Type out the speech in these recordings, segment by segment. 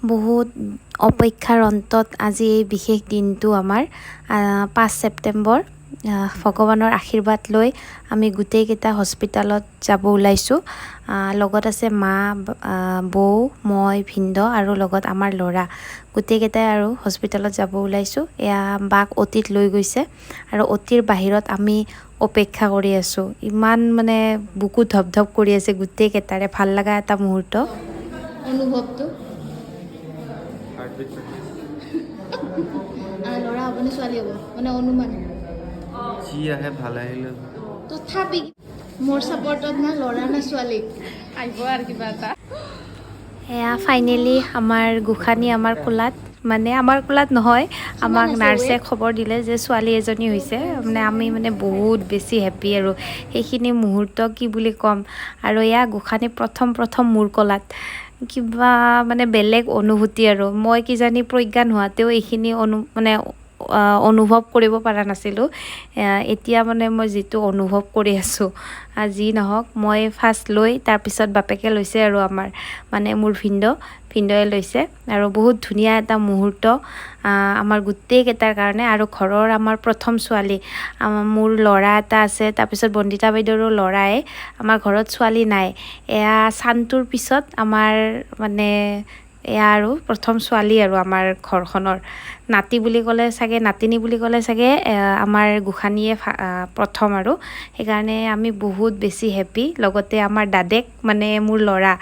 বহুত অপেক্ষাৰ অন্তত আজি এই বিশেষ দিনটো আমাৰ 5 ছেপ্টেম্বৰ ভগৱানৰ আশীৰ্বাদ লৈ আমি গোটেইকেইটা হস্পিটালত যাব ওলাইছোঁ। লগত আছে মা, বৌ, মই, ভিনদেউ আৰু লগত আমাৰ ল'ৰা গোটেইকেইটাই আৰু হস্পিটালত যাব ওলাইছোঁ। এয়া বাক অ'টিত লৈ গৈছে আৰু অ'টিৰ বাহিৰত আমি অপেক্ষা কৰি আছোঁ। ইমান মানে বুকু ধপ কৰি আছে গোটেইকেইটাৰে, ভাল লগা এটা মুহূৰ্ত। অনুভৱটো ল'ৰা হ'বনে ছোৱালী হ'ব মানে অনুমান যি আহে ভাল আহিলে তথাপি মোৰ ছাপৰ্টত না ল'ৰা না ছোৱালী আহিব আৰু কিবা এটা। এয়া ফাইনেলি আমাৰ গোসানী আমাৰ কোলাত, মানে আমাৰ কোলাত নহয়, আমাক নাৰ্ছে খবৰ দিলে যে ছোৱালী এজনী হৈছে। মানে আমি মানে বহুত বেছি হেপ্পী আৰু সেইখিনি মুহূৰ্ত কি বুলি ক'ম। আৰু এয়া গোসানী প্ৰথম মোৰ কোলাত, কিবা মানে বেলেগ অনুভূতি আৰু মই কিজানি প্ৰজ্ঞান হোৱাতেও এইখিনি অনুভৱ কৰিব পৰা নাছিলোঁ। এতিয়া মানে মই যিটো অনুভৱ কৰি আছোঁ, যি নহওক মই ফাৰ্ষ্ট লৈ তাৰপিছত বাপেকে লৈছে আৰু আমাৰ মানে মোৰ ভিনদেউৱে লৈছে। আৰু বহুত ধুনীয়া এটা মুহূৰ্ত আমাৰ গোটেইকেইটাৰ কাৰণে। আৰু ঘৰৰ আমাৰ প্ৰথম ছোৱালী, মোৰ ল'ৰা এটা আছে, তাৰপিছত বন্দিতা বাইদেউৰো ল'ৰাই, আমাৰ ঘৰত ছোৱালী নাই। এয়া চানটোৰ পিছত আমাৰ মানে এয়া আৰু প্ৰথম ছোৱালী আৰু আমাৰ ঘৰখনৰ। নাতি বুলি ক'লে চাগে, নাতিনী বুলি ক'লে চাগে আমাৰ গোসানীয়ে প্ৰথম আৰু সেইকাৰণে আমি বহুত বেছি হেপ্পী। লগতে আমাৰ দাদেক মানে মোৰ ল'ৰা,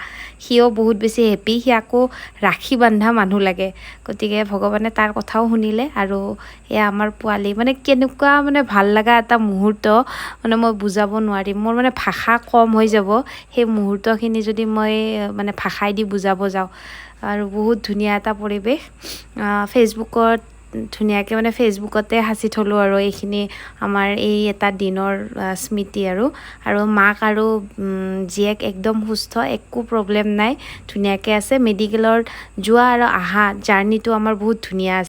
সিও বহুত বেছি হেপ্পী। সি আকৌ ৰাখি বন্ধা মানুহ লাগে, গতিকে ভগৱানে তাৰ কথাও শুনিলে। আৰু এয়া আমাৰ পোৱালি, মানে কেনেকুৱা মানে ভাল লগা এটা মুহূৰ্ত, মানে মই বুজাব নোৱাৰিম। মোৰ মানে ভাষা কম হৈ যাব সেই মুহূৰ্তখিনি যদি মই মানে ভাষাই দি বুজাব যাওঁ। আৰু বহুত ধুনীয়া এটা পৰিৱেশ। ফেচবুকত ধুনীয়াকৈ মানে ফেচবুকতে সাঁচি থলোঁ আৰু এইখিনি আমাৰ এই এটা দিনৰ স্মৃতি। আৰু মাক আৰু জীয়েক একদম সুস্থ, একো প্ৰব্লেম নাই, ধুনীয়াকৈ আছে। মেডিকেলত যোৱা আৰু অহা জাৰ্ণিটো আমাৰ বহুত ধুনীয়া আছে।